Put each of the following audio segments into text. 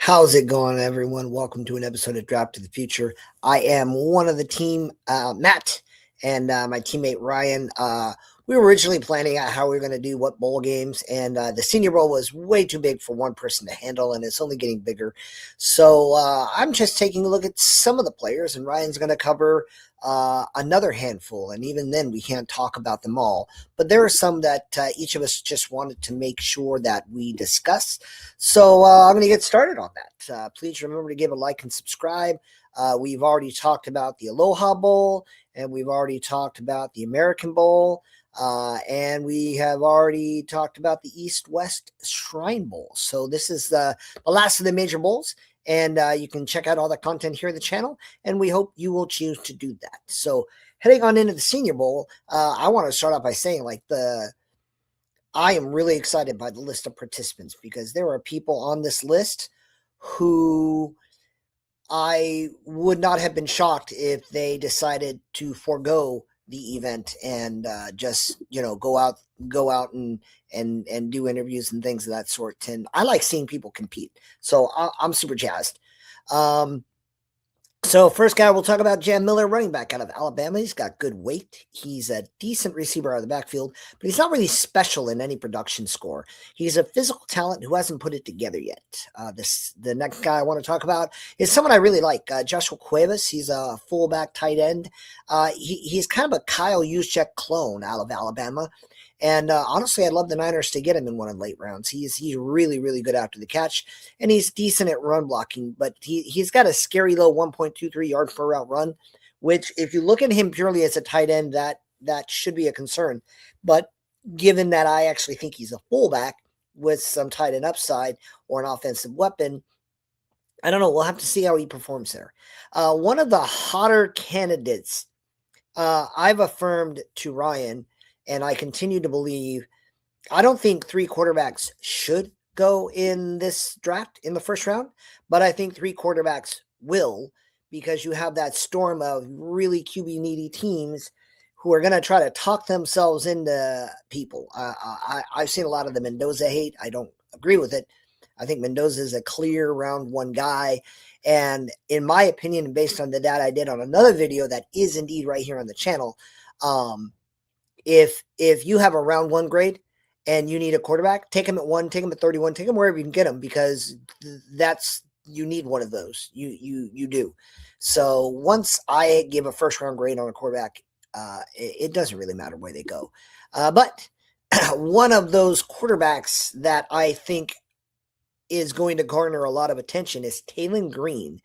How's it going, everyone? Welcome to an episode of Drop to the Future. I am one of the team, Matt, and my teammate Ryan. We were originally planning out how we were going to do what bowl games, and the Senior Bowl was way too big for one person to handle, and it's only getting bigger. So I'm just taking a look at some of the players, and Ryan's going to cover another handful, and even then, we can't talk about them all. But there are some that each of us just wanted to make sure that we discuss. So I'm going to get started on that. Please remember to give a like and subscribe. We've already talked about the Aloha Bowl, and we've already talked about the American Bowl, and we have already talked about the East-West Shrine Bowl. So this is the last of the major bowls, and you can check out all the content here on the channel, and we hope you will choose to do that. So heading on into the Senior Bowl, I want to start off by saying I am really excited by the list of participants because there are people on this list who I would not have been shocked if they decided to forego the event and just go out and do interviews and things of that sort. And I like seeing people compete, so I'm super jazzed. So first guy we'll talk about, Jam Miller, running back out of Alabama. He's got good weight. He's a decent receiver out of the backfield, but he's not really special in any production score. He's a physical talent who hasn't put it together yet. The next guy I want to talk about is someone I really like, Joshua Cuevas. He's a fullback tight end. He's kind of a Kyle Juszczyk clone out of Alabama. And honestly, I'd love the Niners to get him in one of the late rounds. He's really, really good after the catch, and he's decent at run blocking, but he's got a scary low 1.23 yard per route run, which if you look at him purely as a tight end, that should be a concern. But given that I actually think he's a fullback with some tight end upside or an offensive weapon, I don't know. We'll have to see how he performs there. One of the hotter candidates I've affirmed to Ryan, and I continue to believe, I don't think three quarterbacks should go in this draft in the first round, but I think three quarterbacks will, because you have that storm of really QB needy teams who are going to try to talk themselves into people. I've seen a lot of the Mendoza hate. I don't agree with it. I think Mendoza is a clear round one guy. And in my opinion, based on the data I did on another video that is indeed right here on the channel, if you have a round one grade and you need a quarterback, take him at 1, take him at 31, take him wherever you can get him, because you need one of those. You do. So once I give a first round grade on a quarterback, it doesn't really matter where they go. But one of those quarterbacks that I think is going to garner a lot of attention is Taylen Green.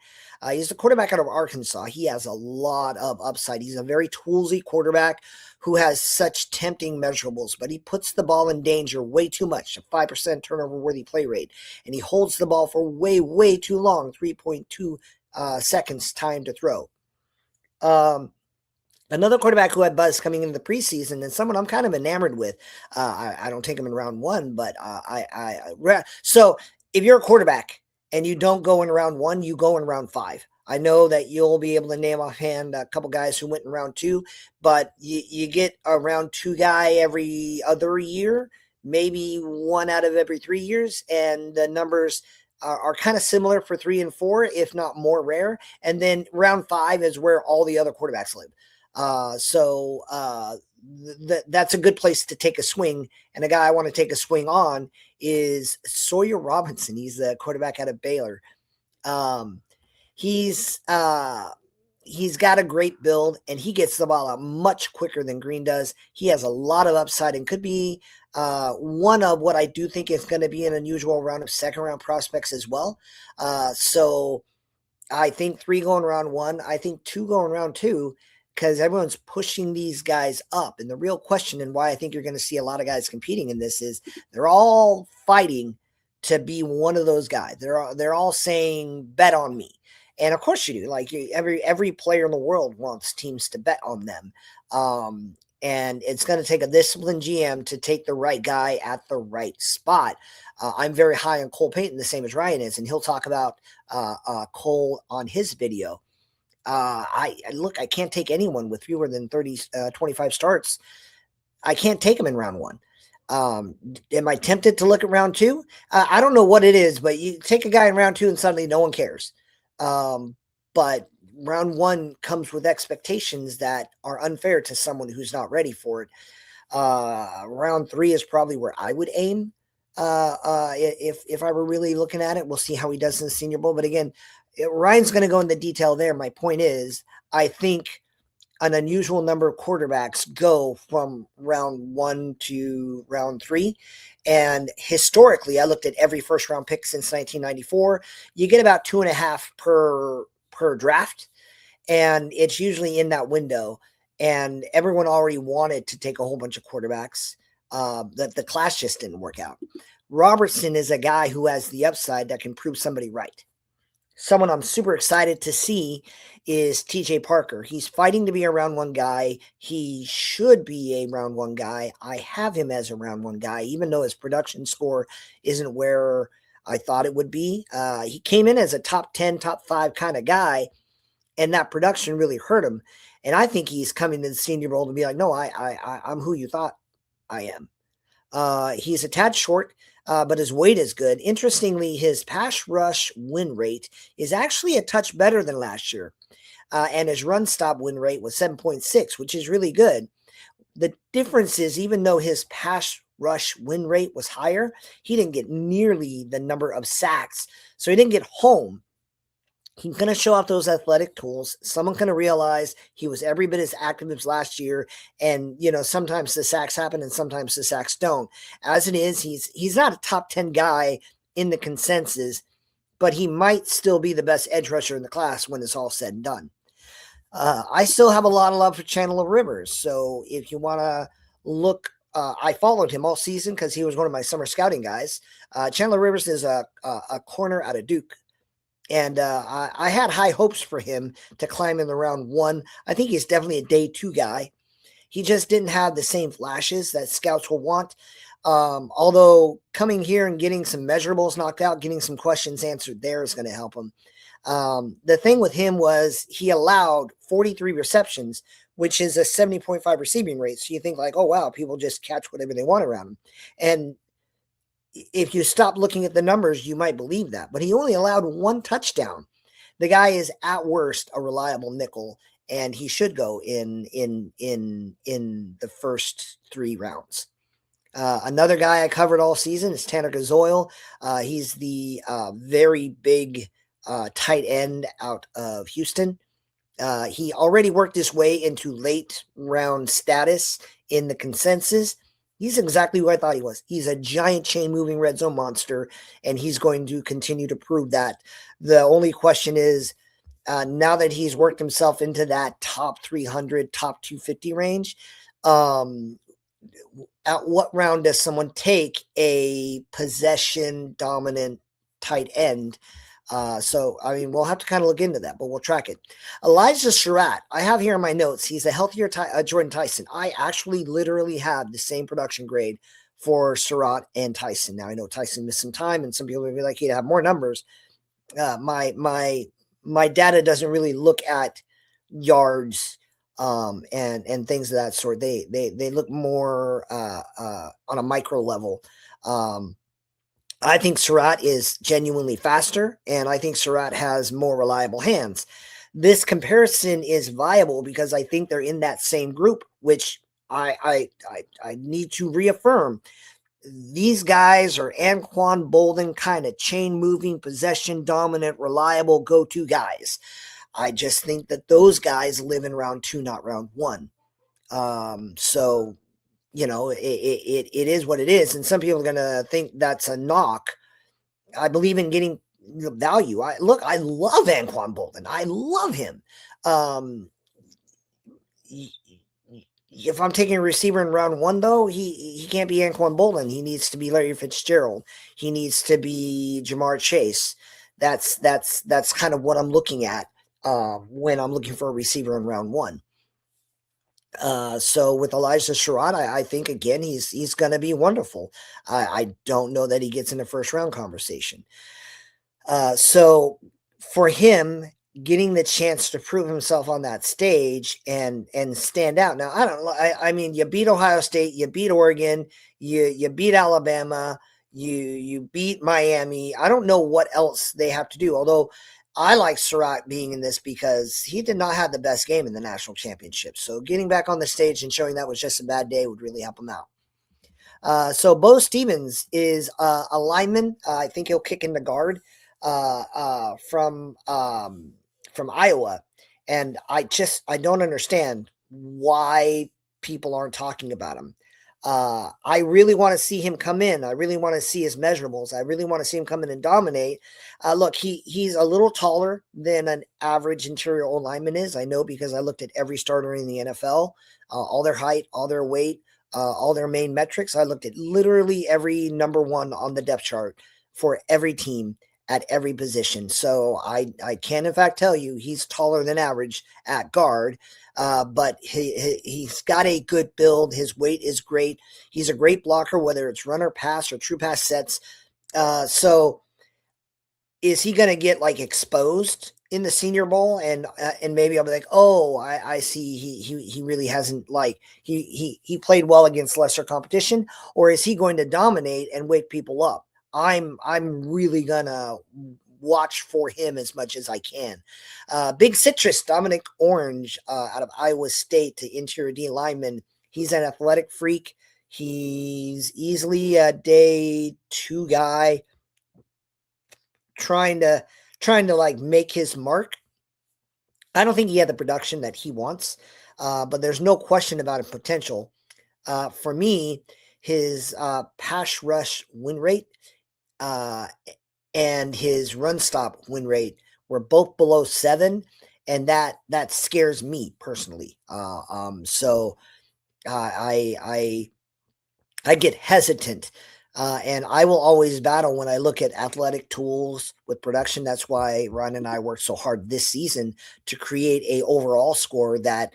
He's the quarterback out of Arkansas. He has a lot of upside. He's a very toolsy quarterback who has such tempting measurables, but he puts the ball in danger way too much, a 5% turnover-worthy play rate, and he holds the ball for way, way too long, 3.2 seconds time to throw. Another quarterback who had buzz coming into the preseason, and someone I'm kind of enamored with. I don't take him in round one, but so if you're a quarterback and you don't go in round one, you go in round 5. I know that you'll be able to name offhand a couple guys who went in round 2, but you get a round 2 guy every other year, maybe one out of every 3 years, and the numbers are kind of similar for 3 and 4, if not more rare. And then round 5 is where all the other quarterbacks live. That's a good place to take a swing. And a guy I want to take a swing on is Sawyer Robinson. He's the quarterback out of Baylor. He's got a great build, and he gets the ball out much quicker than Green does. He has a lot of upside and could be one of what I do think is going to be an unusual round of second round prospects as well. So I think 3 going round 1. I think 2 going round 2, because everyone's pushing these guys up. And the real question, and why I think you're going to see a lot of guys competing in this, is they're all fighting to be one of those guys. They're all saying, bet on me. And of course you do. Like every player in the world wants teams to bet on them. And it's going to take a disciplined GM to take the right guy at the right spot. I'm very high on Cole Payton, the same as Ryan is, and he'll talk about Cole on his video. I can't take anyone with fewer than 25 starts. I can't take him in round 1. Am I tempted to look at round two? I don't know what it is, but you take a guy in round two and suddenly no one cares. But round one comes with expectations that are unfair to someone who's not ready for it. Round three is probably where I would aim. If I were really looking at it, we'll see how he does in the Senior Bowl. But again, Ryan's going to go into detail there. My point is, I think an unusual number of quarterbacks go from round one to round three. And historically, I looked at every first round pick since 1994. You get about 2.5 per draft, and it's usually in that window. And everyone already wanted to take a whole bunch of quarterbacks. That the class just didn't work out. Robertson is a guy who has the upside that can prove somebody right. Someone I'm super excited to see is TJ Parker. He's fighting to be a round one guy. He should be a round one guy. I have him as a round one guy, even though his production score isn't where I thought it would be. He came in as a top 10, top 5 kind of guy, and that production really hurt him. And I think he's coming to the Senior Bowl to be like, no, I'm who you thought I am. He's a tad short, but his weight is good. Interestingly, his pass rush win rate is actually a touch better than last year. And his run stop win rate was 7.6, which is really good. The difference is, even though his pass rush win rate was higher, he didn't get nearly the number of sacks. So he didn't get home. He's going to show off those athletic tools. Someone's going to realize he was every bit as active as last year. And, sometimes the sacks happen and sometimes the sacks don't. As it is, he's not a top 10 guy in the consensus, but he might still be the best edge rusher in the class when it's all said and done. I still have a lot of love for Chandler Rivers. So if you want to look, I followed him all season because he was one of my summer scouting guys. Chandler Rivers is a corner out of Duke. And I had high hopes for him to climb in the round one. I think he's definitely a day 2 guy. He just didn't have the same flashes that scouts will want. Although coming here and getting some measurables knocked out, getting some questions answered there is going to help him. The thing with him was he allowed 43 receptions, which is a 70.5 receiving rate. So you think like, oh, wow, people just catch whatever they want around him. And if you stop looking at the numbers, you might believe that, but he only allowed 1 touchdown. The guy is at worst a reliable nickel, and he should go in the first 3 rounds. Another guy I covered all season is Tanner Gazoyle. He's the very big tight end out of Houston. He already worked his way into late round status in the consensus. He's exactly who I thought he was. He's a giant chain-moving red zone monster, and he's going to continue to prove that. The only question is, now that he's worked himself into that top 300, top 250 range, at what round does someone take a possession-dominant tight end? We'll have to kind of look into that, but we'll track it. Elijah Surratt, I have here in my notes, he's a healthier Jordan Tyson. I actually literally have the same production grade for Surratt and Tyson. Now, I know Tyson missed some time, and some people will be like, he'd have more numbers. My data doesn't really look at yards and things of that sort. They look more on a micro level. I think Surratt is genuinely faster, and I think Surratt has more reliable hands. This comparison is viable because I think they're in that same group, which I need to reaffirm. These guys are Anquan Boldin kind of chain-moving, possession-dominant, reliable go-to guys. I just think that those guys live in round 2, not round 1. It is what it is. And some people are going to think that's a knock. I believe in getting value. I love Anquan Boldin. I love him. If I'm taking a receiver in round 1, though, he can't be Anquan Boldin. He needs to be Larry Fitzgerald. He needs to be Jamar Chase. That's kind of what I'm looking at when I'm looking for a receiver in round 1. So with Elijah Surratt, I think again he's going to be wonderful. I don't know that he gets in the first round conversation. So for him, getting the chance to prove himself on that stage and stand out. Now, I mean, you beat Ohio State, you beat Oregon, you beat Alabama, you beat Miami. I don't know what else they have to do. Although I like Surratt being in this because he did not have the best game in the national championship. So getting back on the stage and showing that was just a bad day would really help him out. So Bo Stevens is a lineman. I think he'll kick in the guard from Iowa, and I don't understand why people aren't talking about him. I really want to see him come in. I really want to see his measurables. I really want to see him come in and dominate. Look, he's a little taller than an average interior O lineman is. I know because I looked at every starter in the NFL, all their height, all their weight, all their main metrics. I looked at literally every number one on the depth chart for every team at every position. So I can in fact tell you he's taller than average at guard, but he's got a good build. His weight is great. He's a great blocker, whether it's run or pass or true pass sets. So is he going to get like exposed in the Senior Bowl, and maybe I'll be like, oh, I see he really hasn't, like, he played well against lesser competition, or is he going to dominate and wake people up? I'm really gonna watch for him as much as I can. Big Citrus, Dominic Orange, out of Iowa State, to interior D lineman. He's an athletic freak. He's easily a day 2 guy, trying to like make his mark. I don't think he had the production that he wants, but there's no question about his potential. For me, his pass rush win rate and his run stop win rate were both below 7, and that scares me personally. So I get hesitant, and I will always battle when I look at athletic tools with production. That's why Ryan and I worked so hard this season to create a overall score that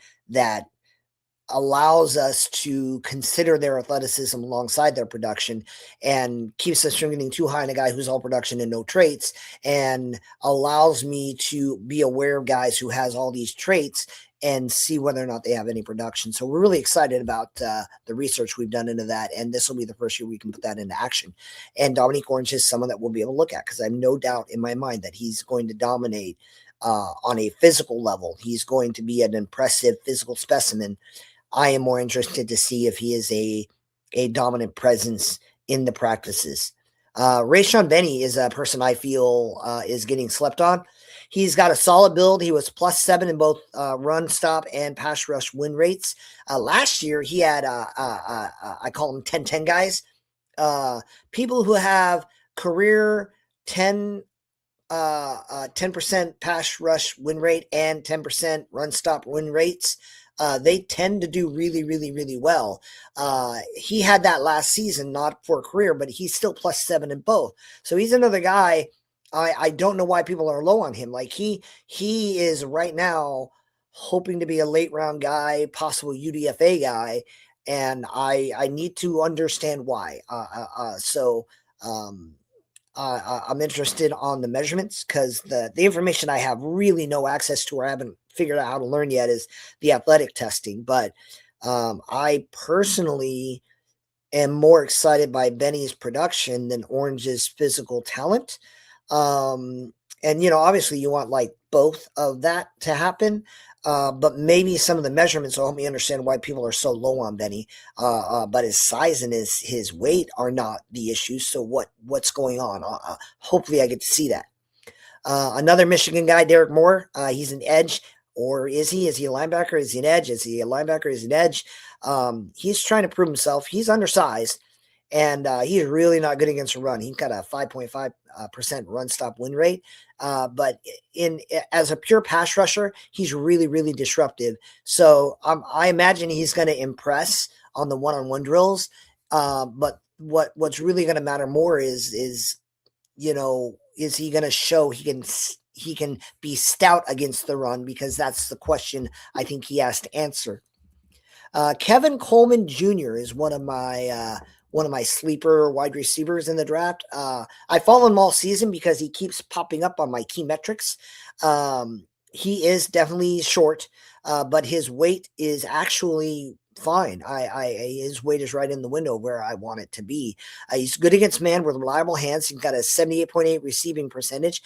allows us to consider their athleticism alongside their production, and keeps us from getting too high on a guy who's all production and no traits, and allows me to be aware of guys who has all these traits and see whether or not they have any production. So we're really excited about the research we've done into that, and this will be the first year we can put that into action. And Dominique Orange is someone that we'll be able to look at, because I have no doubt in my mind that he's going to dominate on a physical level. He's going to be an impressive physical specimen. I am more interested to see if he is a dominant presence in the practices. Rayshon Benny is a person I feel is getting slept on. He's got a solid build. He was +7 in both run stop and pass rush win rates. Last year, he had, I call them 10-10 guys. People who have career 10% pass rush win rate and 10% run stop win rates. They tend to do really, really, really well. He had that last season, not for a career, but he's still +7 in both. So he's another guy. I don't know why people are low on him. Like he is right now hoping to be a late round guy, possible UDFA guy, and I need to understand why. I'm interested on the measurements, because the information I have really no access to, or I haven't figured out how to learn yet, is the athletic testing. But I personally am more excited by Benny's production than Orange's physical talent. And, obviously you want like both of that to happen. But maybe some of the measurements will help me understand why people are so low on Benny. But his size and his weight are not the issue. So what's going on? Hopefully I get to see that. Another Michigan guy, Derek Moore. He's an edge, or is he? Is he a linebacker? Is he an edge? Is he a linebacker? Is he an edge? He's trying to prove himself. He's undersized, and he's really not good against a run. He's got a 5.5% run stop win rate. But as a pure pass rusher, he's really, really disruptive. So I imagine he's going to impress on the one-on-one drills. But what's really going to matter more is he going to show he can be stout against the run? Because that's the question I think he has to answer. Kevin Coleman Jr. is one of my one of my sleeper wide receivers in the draft. I follow him all season because he keeps popping up on my key metrics. He is definitely short, but his weight is actually fine. His weight is right in the window where I want it to be. He's good against man with reliable hands. He's got a 78.8 receiving percentage.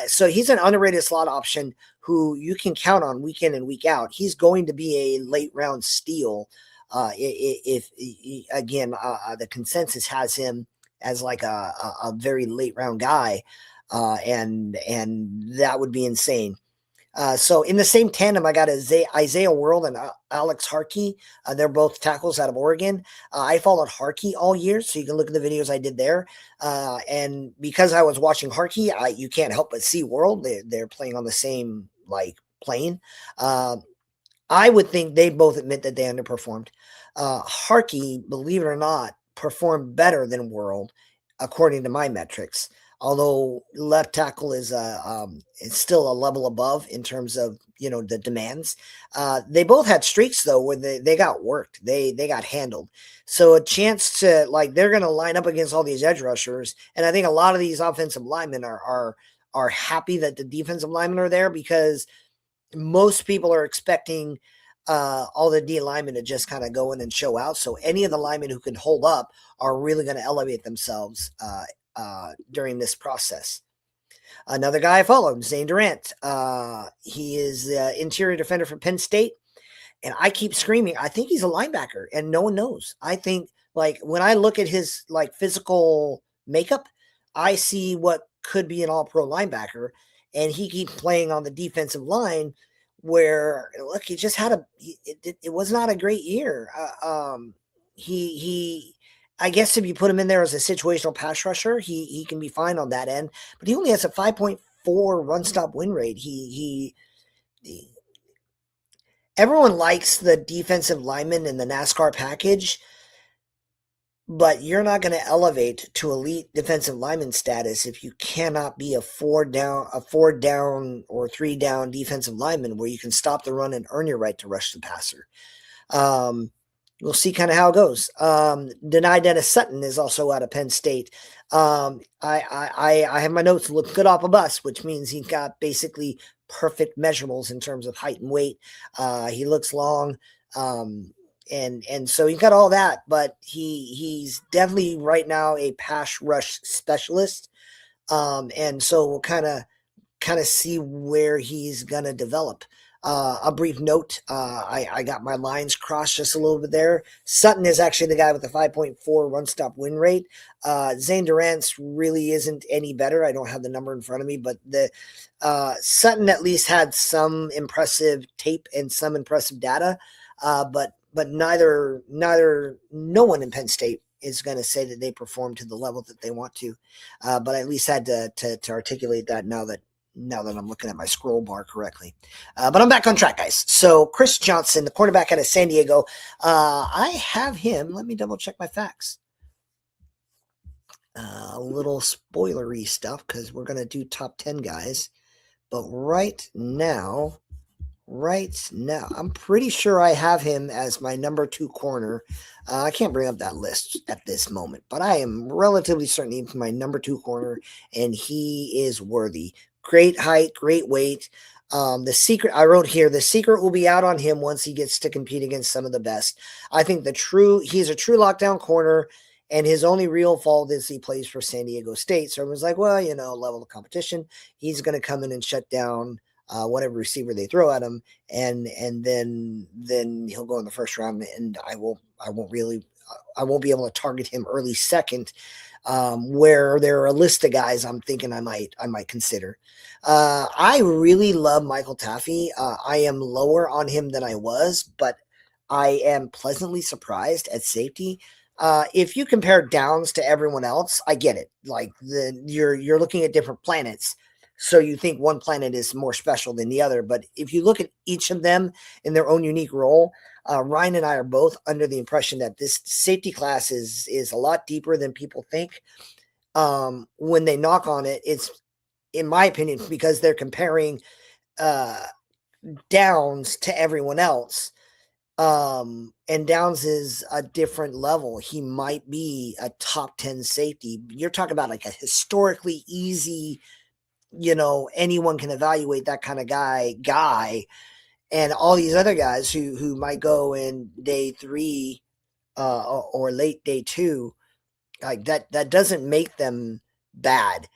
So he's an underrated slot option who you can count on week in and week out. He's going to be a late round steal. If again, the consensus has him as like a very late round guy, and that would be insane. So in the same tandem, I got Isaiah World and Alex Harkey. They're both tackles out of Oregon. I followed Harkey all year, so you can look at the videos I did there. And because I was watching Harkey, you can't help but see World. They're playing on the same like plane. I would think they both admit that they underperformed. Harkey, believe it or not, performed better than World, according to my metrics. Although left tackle is it's still a level above in terms of the demands. They both had streaks though where they got worked. They got handled. So a chance to they're going to line up against all these edge rushers, and I think a lot of these offensive linemen are happy that the defensive linemen are there because most people are expecting all the D linemen to just kind of go in and show out. So any of the linemen who can hold up are really going to elevate themselves during this process. Another guy I followed, Zane Durant. He is the interior defender for Penn State. And I keep screaming, I think he's a linebacker, and no one knows. I think when I look at his physical makeup, I see what could be an all-pro linebacker, and he keeps playing on the defensive line where look, he just had it was not a great year. He I guess if you put him in there as a situational pass rusher, he can be fine on that end, but he only has a 5.4 run stop win rate. He everyone likes the defensive lineman in the NASCAR package, but you're not going to elevate to elite defensive lineman status if you cannot be a four down or 3 down defensive lineman where you can stop the run and earn your right to rush the passer. We'll see kind of how it goes. Deni Dennis Sutton is also out of Penn State. I have my notes look good off a bus, which means he got basically perfect measurables in terms of height and weight. He looks long. And so he got all that, but he's definitely right now a pass rush specialist. And so we'll kind of see where he's gonna develop. A brief note, I got my lines crossed just a little bit there. Sutton is actually the guy with the 5.4 run stop win rate. Zane Durant's really isn't any better. I don't have the number in front of me, but the Sutton at least had some impressive tape and some impressive data. But no one in Penn State is going to say that they perform to the level that they want to. But I at least had to articulate that now that I'm looking at my scroll bar correctly. But I'm back on track, guys. So Chris Johnson, the quarterback out of San Diego, I have him. Let me double check my facts. A little spoilery stuff because we're going to do top 10 guys. But right now, I'm pretty sure I have him as my number 2 corner. I can't bring up that list at this moment, but I am relatively certain he's my number 2 corner, and he is worthy. Great height, great weight. The secret will be out on him once he gets to compete against some of the best. I think he's a true lockdown corner, and his only real fault is he plays for San Diego State. So everyone's like, well, level of competition. He's going to come in and shut down whatever receiver they throw at him, and then he'll go in the first round, and I won't be able to target him early second, where there are a list of guys I'm thinking I might consider. I really love Michael Taffy. I am lower on him than I was, but I am pleasantly surprised at safety. If you compare downs to everyone else, I get it. You're looking at different planets. So you think one planet is more special than the other. But if you look at each of them in their own unique role, Ryan and I are both under the impression that this safety class is a lot deeper than people think. When they knock on it, it's, in my opinion, because they're comparing downs to everyone else. And Downs is a different level. He might be a top 10 safety. You're talking about like a historically easy, anyone can evaluate that kind of guy, and all these other guys who might go in day 3 or late day 2, like that doesn't make them bad.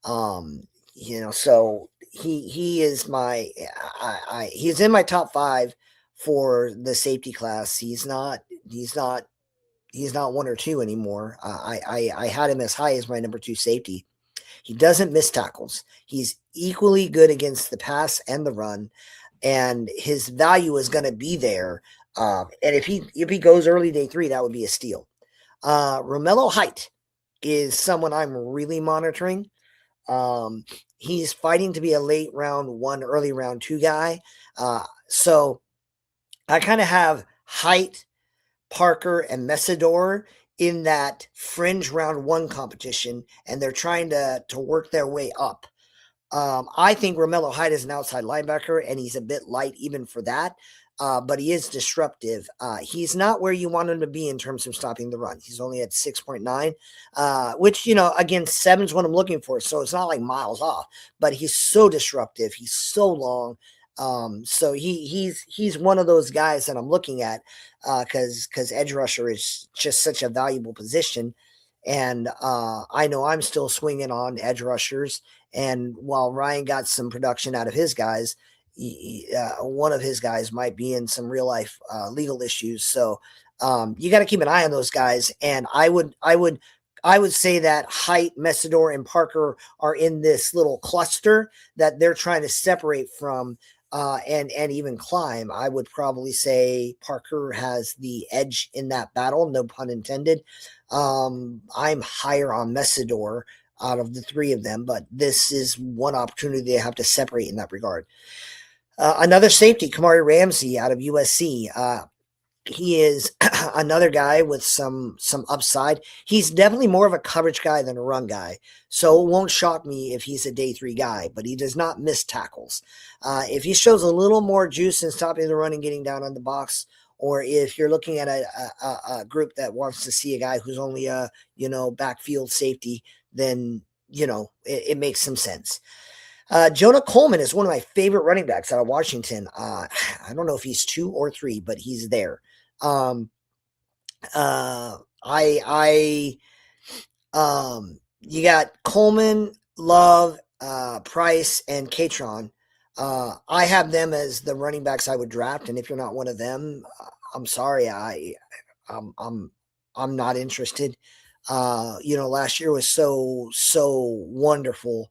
So he is he's in my top 5 for the safety class. He's not 1 or 2 anymore. I had him as high as my number 2 safety. He doesn't miss tackles. He's equally good against the pass and the run, and his value is going to be there. And if he goes early day 3, that would be a steal. Romello Height is someone I'm really monitoring. He's fighting to be a late round 1, early round 2 guy. So I kind of have Height, Parker, and Messidor in that fringe round 1 competition, and they're trying to work their way up. I think Romello Height is an outside linebacker, and he's a bit light even for that. But he is disruptive. He's not where you want him to be in terms of stopping the run. He's only at 6.9, which, again, 7 is what I'm looking for. So it's not like miles off, but he's so disruptive. He's so long. So he's one of those guys that I'm looking at because edge rusher is just such a valuable position. And I know I'm still swinging on edge rushers. And while Ryan got some production out of his guys, one of his guys might be in some real life legal issues. So you got to keep an eye on those guys. And I would say that Height, Messidor, and Parker are in this little cluster that they're trying to separate from and even climb. I would probably say Parker has the edge in that battle, no pun intended. I'm higher on Messidor out of the 3 of them, but this is one opportunity they have to separate in that regard. Another safety, Kamari Ramsey out of USC. He is another guy with some upside. He's definitely more of a coverage guy than a run guy. So it won't shock me if he's a day 3 guy, but he does not miss tackles. If he shows a little more juice in stopping the run and getting down on the box, or if you're looking at a group that wants to see a guy who's only a, backfield safety, then, it makes some sense. Jonah Coleman is one of my favorite running backs out of Washington. I don't know if he's 2 or 3, but he's there. You got Coleman, Love, Price, and Catron. I have them as the running backs I would draft, and if you're not one of them, I'm sorry, I'm not interested. Last year was so wonderful.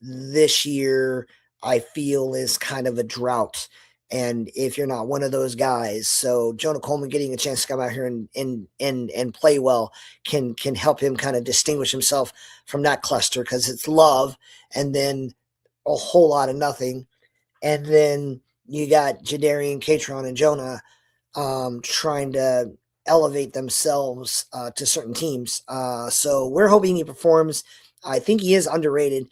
This year I feel is kind of a drought. And if you're not one of those guys, so Jonah Coleman getting a chance to come out here and play well can help him kind of distinguish himself from that cluster, because it's Love and then a whole lot of nothing. And then you got Jadarian, Catron, and Jonah trying to elevate themselves to certain teams. So we're hoping he performs. I think he is underrated.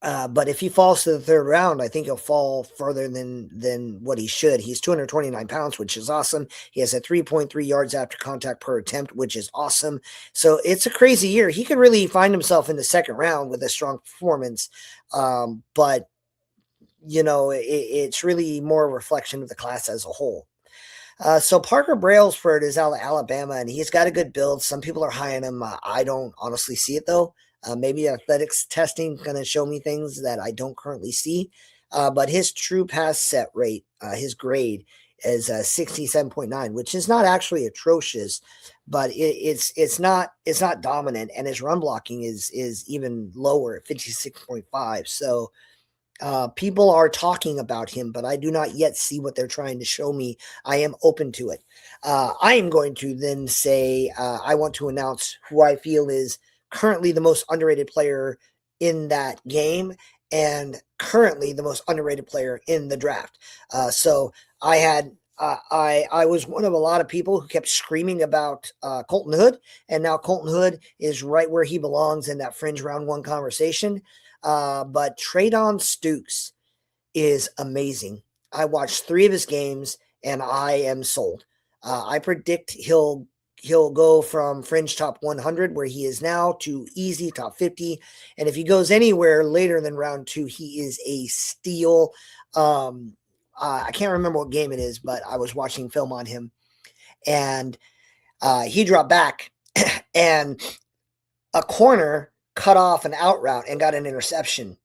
But if he falls to the 3rd round, I think he'll fall further than what he should. He's 229 pounds, which is awesome. He has a 3.3 yards after contact per attempt, which is awesome. So it's a crazy year. He could really find himself in the 2nd round with a strong performance. But it's really more a reflection of the class as a whole. So Parker Brailsford is out of Alabama, and he's got a good build. Some people are high on him. I don't honestly see it, though. Maybe athletics testing going to show me things that I don't currently see. But his true pass set rate, his grade, is 67.9, which is not actually atrocious, but it's not dominant, and his run blocking is even lower at 56.5. So people are talking about him, but I do not yet see what they're trying to show me. I am open to it. I am going to then say I want to announce who I feel is currently the most underrated player in that game and currently the most underrated player in the draft. So I had I was one of a lot of people who kept screaming about Colton Hood, and now Colton Hood is right where he belongs in that fringe round 1 conversation. But Treydon Stukes is amazing. I watched 3 of his games, and I am sold. I predict he'll go from fringe top 100 where he is now to easy top 50. And if he goes anywhere later than round 2, he is a steal. I can't remember what game it is, but I was watching film on him, and he dropped back, and a corner cut off an out route and got an interception.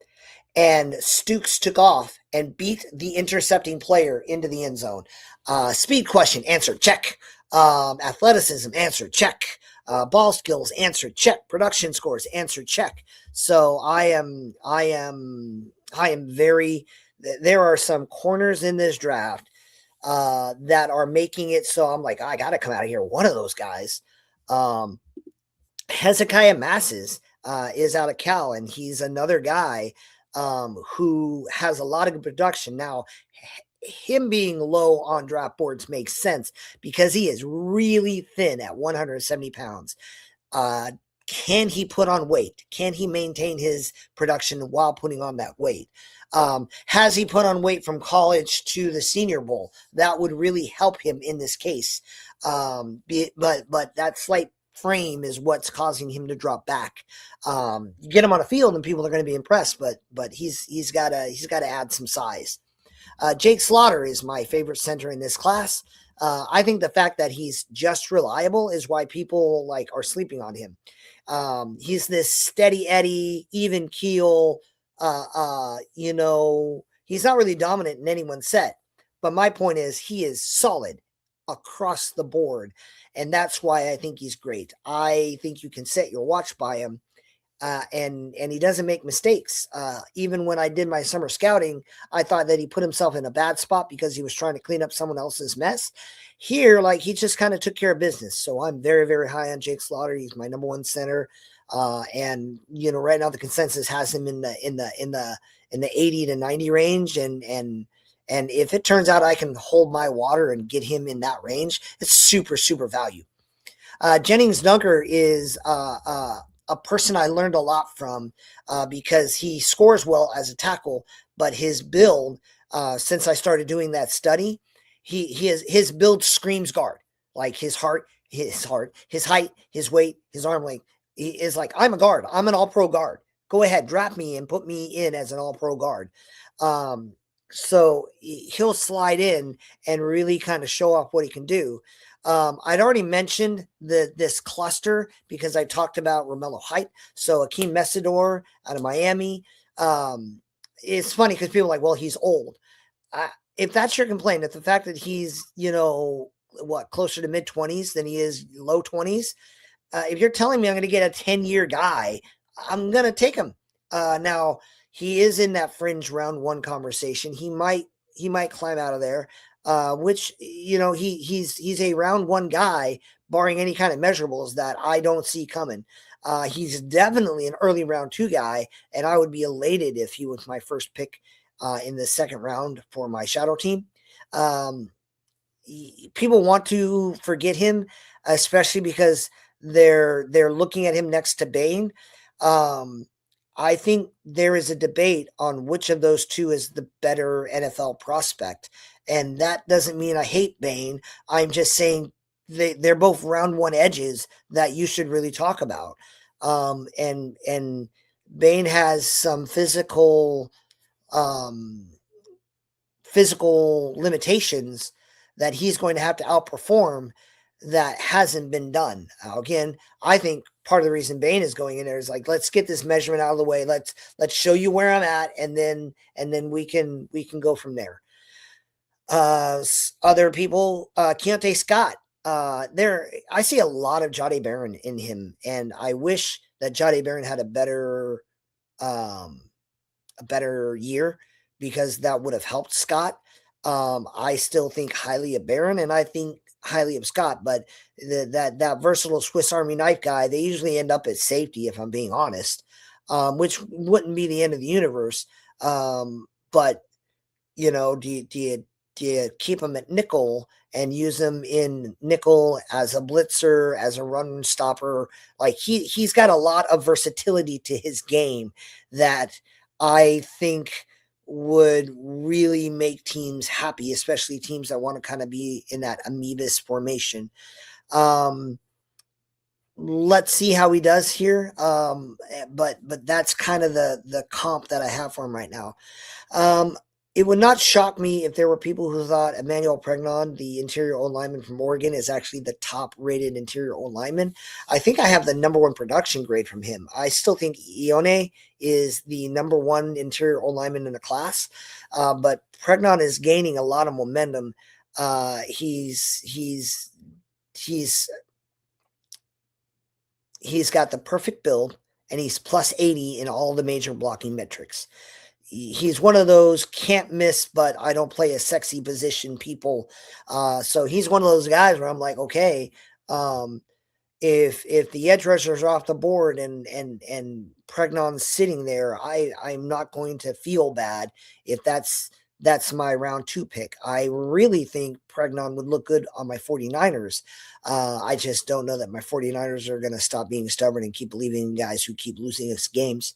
And Stukes took off and beat the intercepting player into the end zone. Speed question, answer, check. Athleticism, answer, check. Ball skills, answer, check. Production scores, answer, check. So I am very. There are some corners in this draft that are making it so I'm like, I got to come out of here. One of those guys. Hezekiah Masses is out of Cal, and he's another guy who has a lot of good production. Now, him being low on draft boards makes sense because he is really thin at 170 pounds. Can he put on weight? Can he maintain his production while putting on that weight? Has he put on weight from college to the Senior Bowl? That would really help him in this case. But that slight frame is what's causing him to drop back. You get him on a field and people are going to be impressed, but he's got to add some size. Jake Slaughter is my favorite center in this class. I think the fact that he's just reliable is why people are sleeping on him. He's this steady Eddie, even keel. He's not really dominant in any one set, but my point is he is solid across the board. And that's why I think he's great. I think you can set your watch by him. And he doesn't make mistakes. Even when I did my summer scouting, I thought that he put himself in a bad spot because he was trying to clean up someone else's mess. Here, he just kind of took care of business. So I'm very, very high on Jake Slaughter. He's my number 1 center. And right now the consensus has him in the 80 to 90 range. And if it turns out I can hold my water and get him in that range, it's super, super value. Jennings Dunker is a person I learned a lot from because he scores well as a tackle, but his build, since I started doing that study, his build screams guard. His height, his weight, his arm length. He is I'm a guard. I'm an all-pro guard. Go ahead, draft me and put me in as an all-pro guard. So he'll slide in and really kind of show off what he can do. I'd already mentioned this cluster because I talked about Romello Height. So Akeem Mesidor out of Miami. It's funny because people are like, well, he's old. If that's your complaint, if the fact that he's, closer to mid-20s than he is low 20s, if you're telling me I'm going to get a 10-year guy, I'm going to take him. Now, he is in that fringe round 1 conversation. He might climb out of there. Which he's a round 1 guy, barring any kind of measurables that I don't see coming. He's definitely an early round 2 guy, and I would be elated if he was my first pick in the 2nd round for my shadow team. People want to forget him, especially because they're looking at him next to Bain. I think there is a debate on which of those 2 is the better NFL prospect. And that doesn't mean I hate Bain. I'm just saying they're both round 1 edges that you should really talk about. And Bain has some physical limitations that he's going to have to outperform that hasn't been done. Again, I think part of the reason Bain is going in there is let's get this measurement out of the way. Let's show you where I'm at, and then we can go from there. Other people, Keontae Scott, I see a lot of Jahdae Barron in him, and I wish that Jahdae Barron had a better year because that would have helped Scott. I still think highly of Barron, and I think highly of Scott, but that versatile Swiss Army knife guy, they usually end up at safety, if I'm being honest, which wouldn't be the end of the universe. But do you keep him at nickel and use him in nickel as a blitzer, as a run stopper? He's got a lot of versatility to his game that I think would really make teams happy, especially teams that want to kind of be in that amoebus formation. Let's see how he does here. But that's kind of the comp that I have for him right now. It would not shock me if there were people who thought Emmanuel Pregnon, the interior O lineman from Oregon, is actually the top rated interior O lineman. I think I have the number one production grade from him. I still think Ione is the number one interior O lineman in the class, but Pregnon is gaining a lot of momentum. He's got the perfect build, and he's plus 80 in all the major blocking metrics. He's one of those can't miss, but I don't play a sexy position people. So he's one of those guys where I'm like, okay, if the edge rushers are off the board and Pregnon's sitting there, I'm not going to feel bad if that's my round 2 pick. I really think Pregnon would look good on my 49ers. I just don't know that my 49ers are going to stop being stubborn and keep believing in guys who keep losing us games.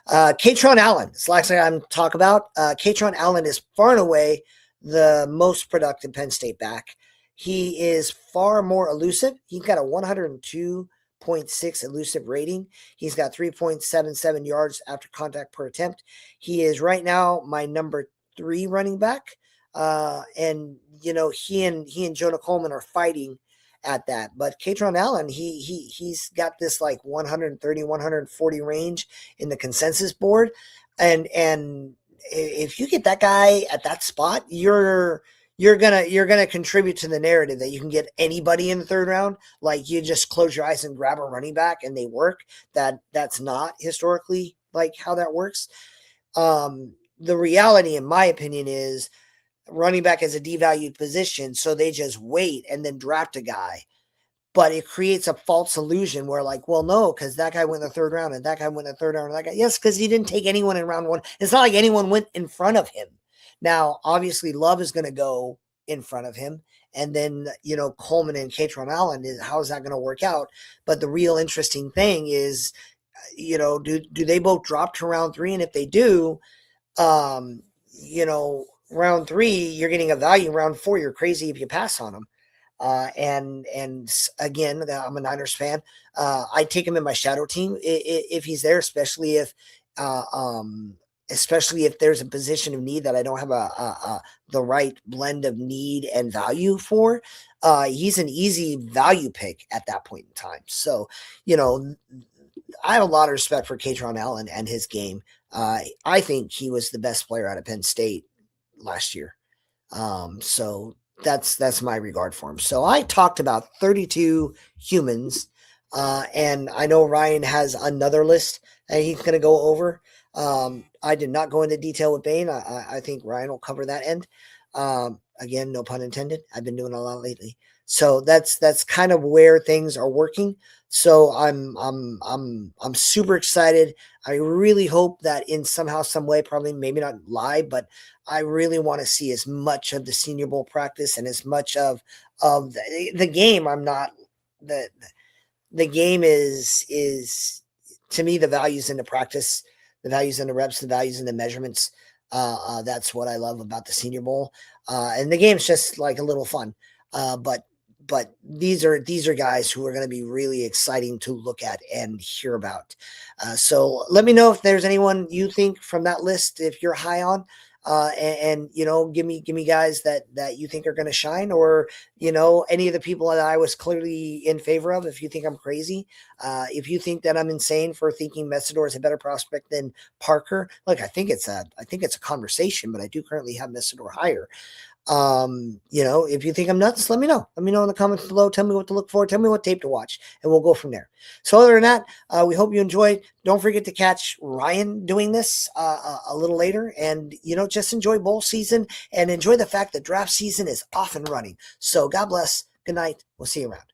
Kaytron Allen, it's the last thing I'm talking about. Kaytron Allen is far and away the most productive Penn State back. He is far more elusive. He's got a 102.6 elusive rating. He's got 3.77 yards after contact per attempt. He is right now my number 3 running back. And you know, he and Jonah Coleman are fighting at that. But Kaytron Allen, he's got this like 130, 140 range in the consensus board. And if you get that guy at that spot, you're gonna contribute to the narrative that you can get anybody in the 3rd round. Like you just close your eyes and grab a running back and they work. That's not historically like how that works. The reality, in my opinion, is running back is a devalued position, so they just wait and then draft a guy. But it creates a false illusion where, like, well, no, because that guy went in the 3rd round and that guy went in the 3rd round. And that guy, yes, because he didn't take anyone in round 1. It's not like anyone went in front of him. Now, obviously, Love is going to go in front of him. And then, you know, Coleman and Kaytron Allen, how is that going to work out? But the real interesting thing is, you know, do they both drop to round 3? And if they do, you know, round 3, you're getting a value. Round 4, you're crazy if you pass on them. And again, I'm a Niners fan. I take him in my shadow team if he's there, especially if there's a position of need that I don't have the right blend of need and value for. He's an easy value pick at that point in time. So, you know, I have a lot of respect for Kaytron Allen and his game. I think he was the best player out of Penn State last year. So that's my regard for him. So I talked about 32 humans, and I know Ryan has another list that he's going to go over. I did not go into detail with Bane. I think Ryan will cover that end. Again, no pun intended. I've been doing a lot lately. So that's kind of where things are working. So I'm super excited. I really hope that in somehow, some way, probably maybe not live, but I really want to see as much of the Senior Bowl practice and as much of the game. I'm not the game is to me, the values in the practice, the values in the reps, the values in the measurements. That's what I love about the Senior Bowl. And the game's just like a little fun. But these are guys who are going to be really exciting to look at and hear about. So let me know if there's anyone you think from that list, if you're high on, and you know, give me guys that you think are going to shine, or, you know, any of the people that I was clearly in favor of. If you think I'm crazy, if you think that I'm insane for thinking Messidor is a better prospect than Parker, look, I think it's a conversation, but I do currently have Messidor higher. You know, if you think I'm nuts, let me know in the comments below. Tell me what to look for, tell me what tape to watch, and we'll go from there. So other than that, we hope you enjoyed. Don't forget to catch Ryan doing this a little later, and, you know, just enjoy bowl season and enjoy the fact that draft season is off and running. So God bless. Good night. We'll see you around.